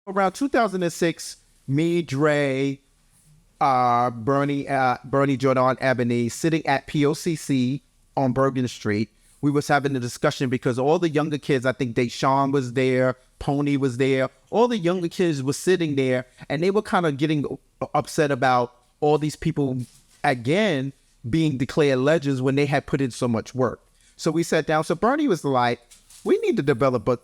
Around 2006, me, Dre, Bernie Jordan Ebony, sitting at POCC on Bergen Street. We was having a discussion because all the younger kids, I think Deshaun was there, Pony was there, all the younger kids were sitting there, and they were kind of getting upset about all these people, again, being declared legends when they had put in so much work. So we sat down. So Bernie was like, we need to develop a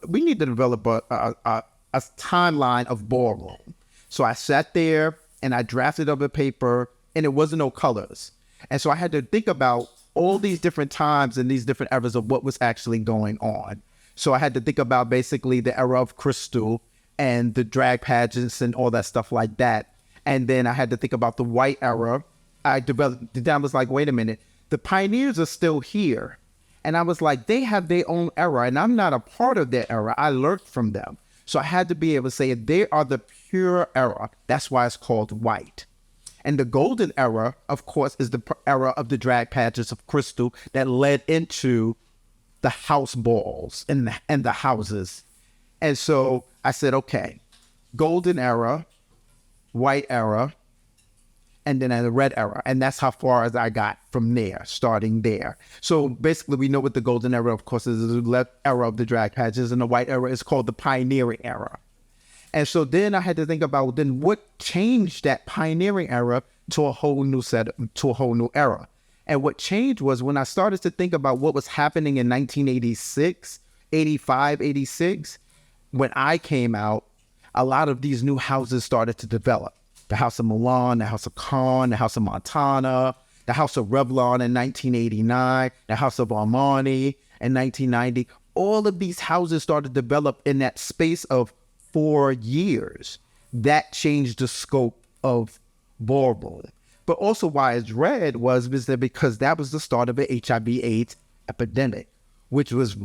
timeline of ballroom. So I sat there and I drafted up a paper, and it wasn't no colors. And so I had to think about all these different times and these different eras of what was actually going on. So I had to think about basically the era of Crystal and the drag pageants and all that stuff like that. And then I had to think about the white era. I was like, wait a minute, the pioneers are still here. And I was like, they have their own era, and I'm not a part of their era. I learned from them. So I had to be able to say they are the pure era. That's why it's called white. And the golden era, of course, is the era of the drag pageants of Crystal that led into the house balls and the houses. And so I said, okay, golden era, white era, and then the red era. And that's how far as I got from there, starting there. So basically, we know what the golden era, of course, is the left era of the drag pageants, and the white era is called the pioneering era. And so then I had to think about then what changed that pioneering era to a whole new era. And what changed was when I started to think about what was happening in 1986, 85, 86, when I came out, a lot of these new houses started to develop. The House of Milan, the House of Khan, the House of Montana, the House of Revlon in 1989, the House of Armani in 1990. All of these houses started to develop in that space of 4 years. That changed the scope of ballroom. But also why it's red was that because that was the start of an HIV/AIDS epidemic, which was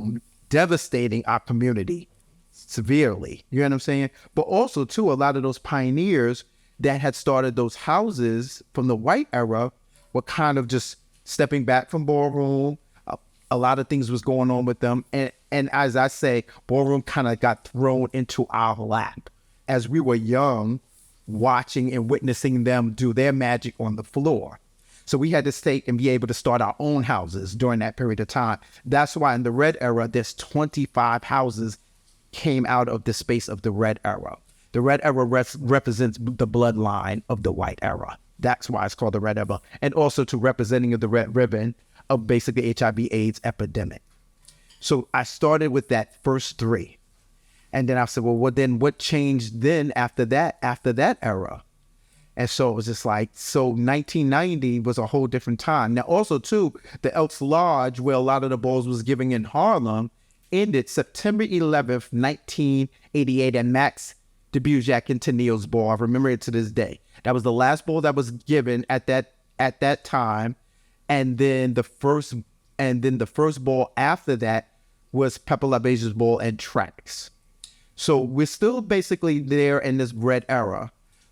devastating our community severely. You know what I'm saying? But also, too, a lot of those pioneers that had started those houses from the white era were kind of just stepping back from ballroom. A lot of things was going on with them. And as I say, ballroom kind of got thrown into our lap as we were young, watching and witnessing them do their magic on the floor. So we had to stay and be able to start our own houses during that period of time. That's why in the red era, there's 25 houses came out of the space of the red era. The red era represents the bloodline of the white era. That's why it's called the red era. And also to representing the red ribbon of basically HIV/AIDS epidemic. So I started with that first three. And then I said, well, then what changed then after that era? And so it was just like, so 1990 was a whole different time. Now also too, the Elks Lodge, where a lot of the balls was giving in Harlem, ended September 11th, 1988 at Max DeBujac and Tennille's ball. I remember it to this day. That was the last ball that was given at that time. And then the first ball after that was Pepper LaBeija's ball and Tracks. So we're still basically there in this red era.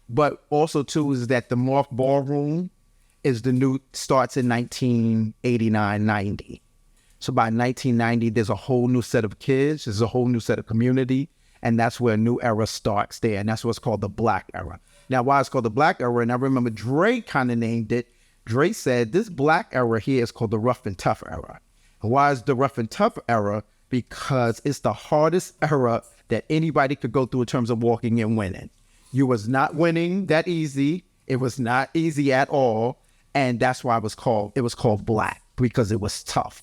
But also too is that the Morph Ballroom starts in 1989-90. So by 1990, there's a whole new set of kids, there's a whole new set of community, and that's where a new era starts there, and that's what's called the Black era. Now, why it's called the Black era, and I remember Dre kind of named it, Dre said, this Black era here is called the Rough and Tough era. And why is the Rough and Tough era? Because it's the hardest era that anybody could go through in terms of walking and winning. You was not winning that easy. It was not easy at all, and that's why it was called Black, because it was tough.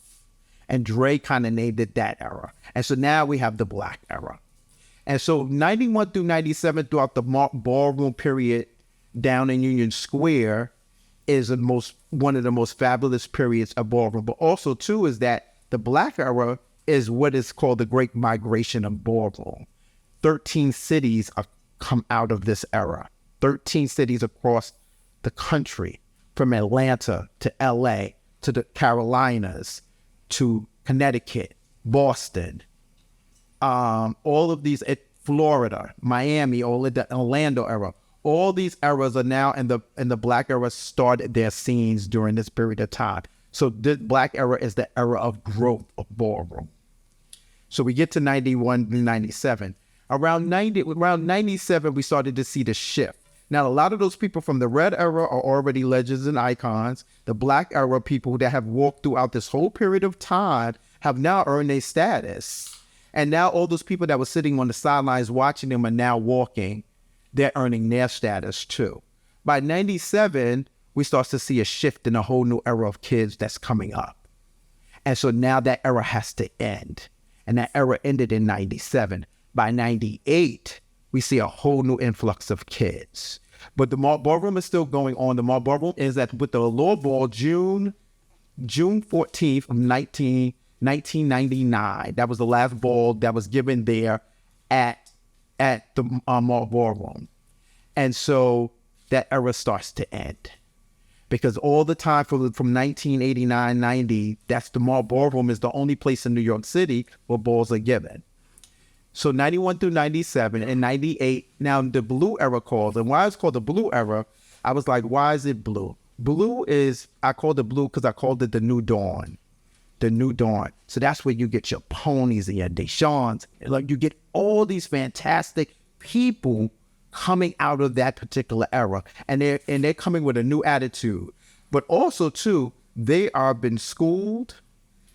And Dre kind of named it that era. And so now we have the Black era. And so 91 through 97, throughout the ballroom period down in Union Square, is one of the most fabulous periods of ballroom. But also, too, is that the Black era is what is called the Great Migration of Ballroom. 13 cities come out of this era. 13 cities across the country, from Atlanta to LA to the Carolinas, to Connecticut, Boston, all of these, Florida, Miami, all of the Orlando era. All these eras are now in the Black era started their scenes during this period of time. So the Black era is the era of growth of ballroom. So we get to 91 to 97. Around 97, we started to see the shift. Now, a lot of those people from the red era are already legends and icons. The black era people that have walked throughout this whole period of time have now earned their status. And now all those people that were sitting on the sidelines watching them are now walking. They're earning their status too. By 97, we start to see a shift in a whole new era of kids that's coming up. And so now that era has to end. And that era ended in 97. By 98, we see a whole new influx of kids. But the Malt Ballroom is still going on. The Malt Ballroom is with the Allure Ball June 14th of 1999. That was the last ball that was given there at the Malt Ballroom. And so that era starts to end. Because all the time from 1989, 90, that's the Malt Ballroom is the only place in New York City where balls are given. So 91 through 97 and 98, now the blue era calls. And why it's called the blue era, I was like, why is it blue? Blue is, I called it blue because I called it the new dawn. The new dawn. So that's where you get your ponies and your Deshaun's. Like you get all these fantastic people coming out of that particular era. And they're coming with a new attitude. But also too, they are been schooled,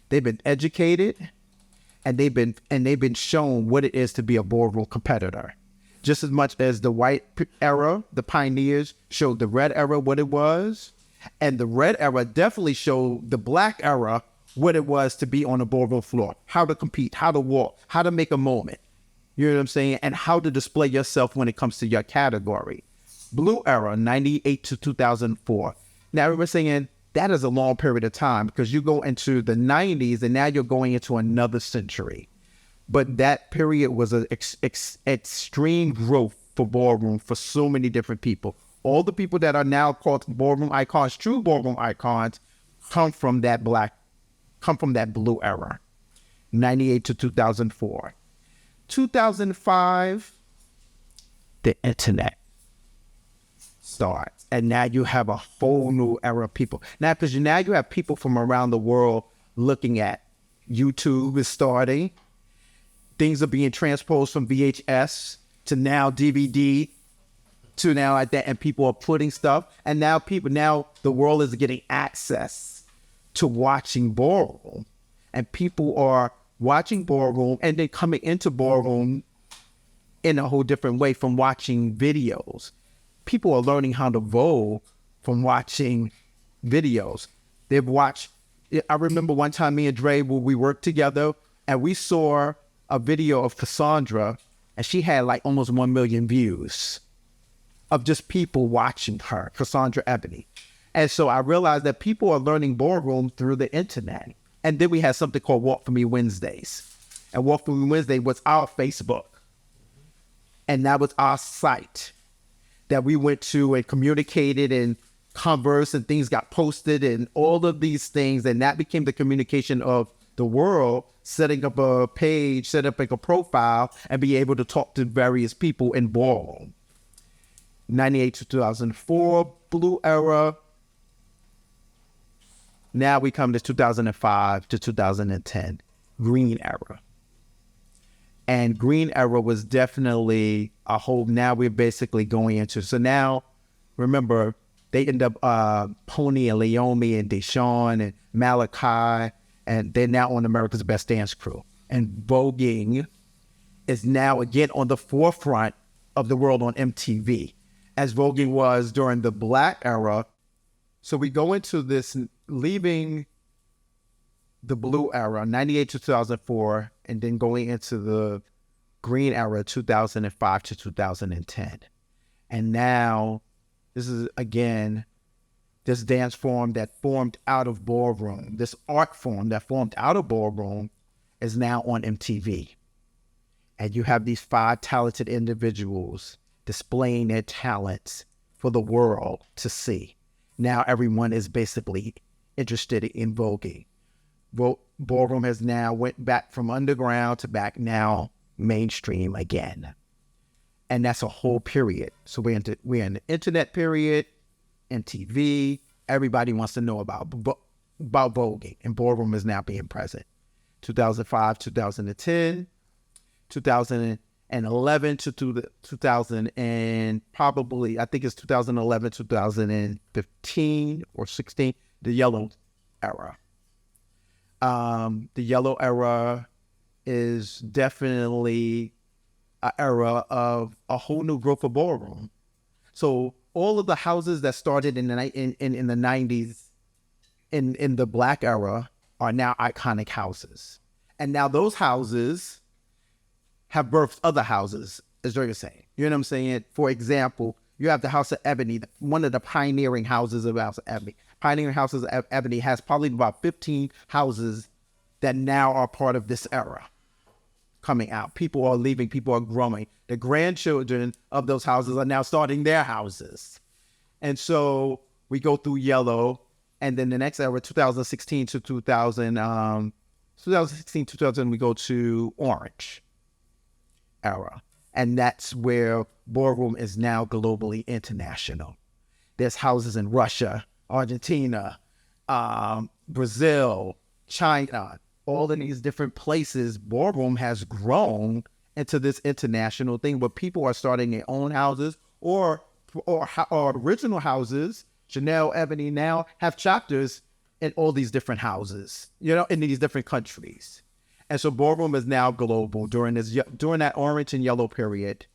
they've been educated, and they've been shown what it is to be a ballroom competitor. Just as much as the white era, the pioneers showed the red era what it was, and the red era definitely showed the black era what it was to be on a ballroom floor, how to compete, how to walk, how to make a moment. You know what I'm saying? And how to display yourself when it comes to your category. Blue era, 98 to 2004. Now we're saying that is a long period of time because you go into the 90s and now you're going into another century. But that period was an extreme growth for ballroom for so many different people. All the people that are now called ballroom icons, true ballroom icons, come from that blue era, 98 to 2004. 2005, the internet starts. And now you have a whole new era of people. Now, because now you have people from around the world looking at YouTube is starting. Things are being transposed from VHS to now DVD to now like that. And people are putting stuff. And now the world is getting access to watching ballroom. And people are watching ballroom and then coming into ballroom in a whole different way from watching videos. People are learning how to vogue from watching videos. They've watched, I remember one time me and Dre, we worked together and we saw a video of Cassandra and she had like almost 1 million views of just people watching her, Cassandra Ebony. And so I realized that people are learning ballroom through the internet. And then we had something called Walk For Me Wednesdays. And Walk For Me Wednesday was our Facebook. And that was our site that we went to and communicated and conversed and things got posted and all of these things. And that became the communication of the world, setting up a page, set up like a profile and be able to talk to various people in ballroom. 98 to 2004, blue era. Now we come to 2005 to 2010, green era. And green era was definitely a whole, now we're basically going into, so now, remember, they end up, Pony and Leomi and Deshaun and Malachi, and they're now on America's Best Dance Crew. And voguing is now again on the forefront of the world on MTV, as voguing was during the black era. So we go into this, leaving the blue era, 98 to 2004, and then going into the green era, 2005 to 2010. And now, this is, again, this dance form that formed out of ballroom, this art form that formed out of ballroom is now on MTV. And you have these 5 talented individuals displaying their talents for the world to see. Now everyone is basically interested in voguing. Ballroom has now went back from underground to back now mainstream again. And that's a whole period. So we're in the internet period, MTV. Everybody wants to know about voguing, and ballroom is now being present. 2005, 2010, 2000 2011 to 2000 and probably, I think it's 2011, 2015 or 16, the yellow era. The yellow era is definitely an era of a whole new growth of ballroom. So all of the houses that started in the 90s in the Black era are now iconic houses. And now those houses have birthed other houses, as you're saying. You know what I'm saying? For example, you have the House of Ebony, one of the pioneering houses of House of Ebony. Pioneering Houses of Ebony has probably about 15 houses that now are part of this era coming out. People are leaving, people are growing. The grandchildren of those houses are now starting their houses. And so we go through yellow, and then the next era, 2016 to 2000, we go to orange era. And that's where ballroom is now globally international. There's houses in Russia, Argentina, Brazil, China, all in these different places. Ballroom has grown into this international thing where people are starting their own houses or original houses. Chanel, Ebony now have chapters in all these different houses, in these different countries. And so ballroom is now global. During that orange and yellow period,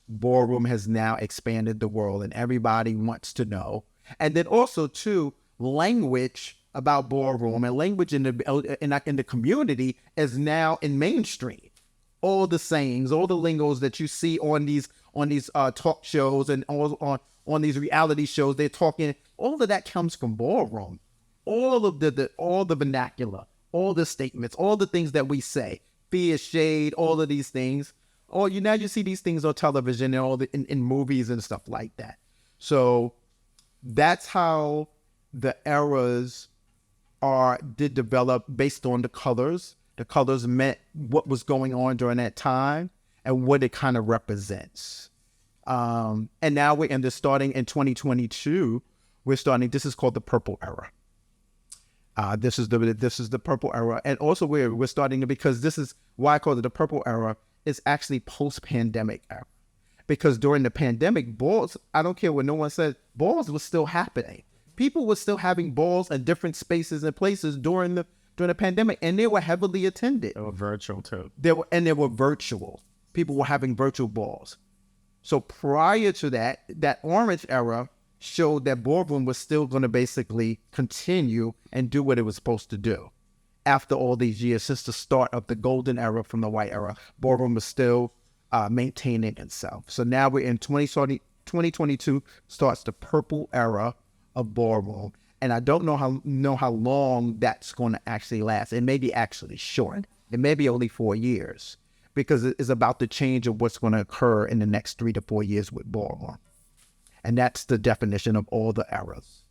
ballroom has now expanded the world and everybody wants to know. And then also too, language about ballroom and language in the community is now in mainstream. All the sayings, all the lingos that you see on these talk shows and on these reality shows, they're talking, all of that comes from ballroom. All of all the vernacular, all the statements, all the things that we say, fear, shade, all of these things. Now you see these things on television and in movies and stuff like that. So that's how the eras did develop based on the colors. The colors meant what was going on during that time and what it kind of represents. And now starting in 2022, this is called the purple era. This is the purple era. And also we're starting to, because this is why I call it the purple era, is actually post-pandemic era. Because during the pandemic, balls, I don't care what no one said, balls was still happening. People were still having balls in different spaces and places during the pandemic, and they were heavily attended. They were virtual too. They were virtual. People were having virtual balls. So prior to that orange era showed that ballroom was still going to basically continue and do what it was supposed to do. After all these years, since the start of the golden era from the white era, ballroom was still maintaining itself. So now we're in 2022 starts the purple era of ballroom. And I don't know how long that's going to actually last. It may be actually short. It may be only 4 years, because it's about the change of what's going to occur in the next 3 to 4 years with ballroom. And that's the definition of all the eras.